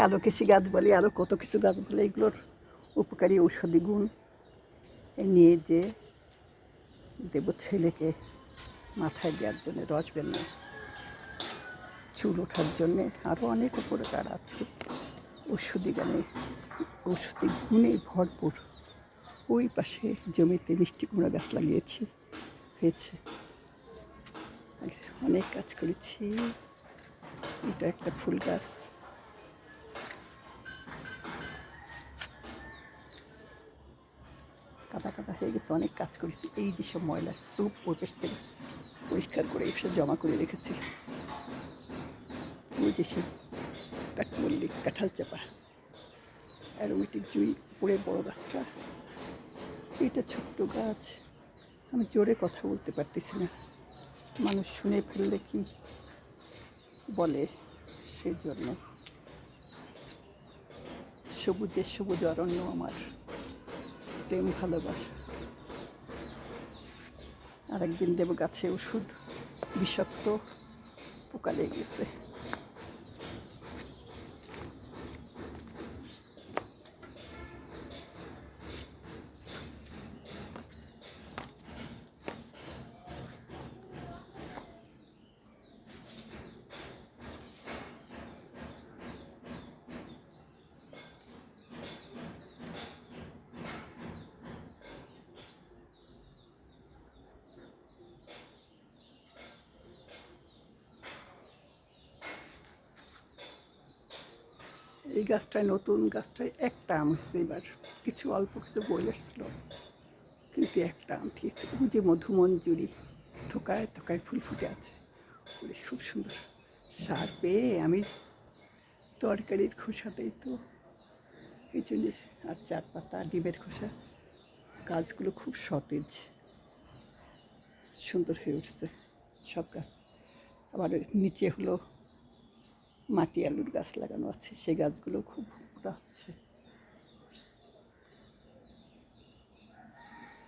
কালো কেশি গাছ বলে, আরও কত কিছু গাছ বলে। এগুলোর উপকারী ঔষধি গুণ নিয়ে যে দেব ছেলেকে মাথায় দেওয়ার জন্যে, রস বের চুল ওঠার জন্যে, আরও অনেক উপকার আছে। ঔষধি গুণে ভরপুর। ওই পাশে জমিতে মিষ্টি কুমড়া গাছ লাগিয়েছি, হয়েছে। অনেক কাজ করেছি। এটা একটা ফুল গাছ। কাদা কাদা হয়ে গেছে, অনেক কাজ করেছি। এই যেসব ময়লা স্তূপ পরিবেশ থেকে পরিষ্কার করে এসব জমা করে রেখেছি। ওই যে সেই কাঠমল্লিক, কাঁঠাল চাপা, অ্যারোমেটিক জুই, উপরে বড় গাছটা। এটা ছোট্ট গাছ, আমি জোরে কথা বলতে পারতেছি না, মানুষ শুনে ফেললে কি বলে, সেই জন্য। সবুজের সবুজ অরণ্য আমার প্রেম ভালোবাসা। আরেকদিন দেব গাছে ওষুধ, বিষাক্ত পোকা লেগে গেছে। এই গাছটায়, নতুন গাছটায় একটা আম হচ্ছে এবার, কিছু অল্প কিছু বই এসছিল, কিন্তু একটা আম ঠিয়েছে। ওই যে মধুমঞ্জুরি, থোকায় থোকায় ফুল ফুটে আছে, খুব সুন্দর। সার পেয়ে আমি তরকারির খোসাতেই তো, এই জন্য। আর চার পাতা, ডিমের খোসা, গাছগুলো খুব সতেজ, সুন্দর হয়ে উঠছে সব গাছ। আবার নিচে হলো মাটি আলুর গাছ লাগানো আছে, সেই গাছগুলো খুব মোটা হচ্ছে।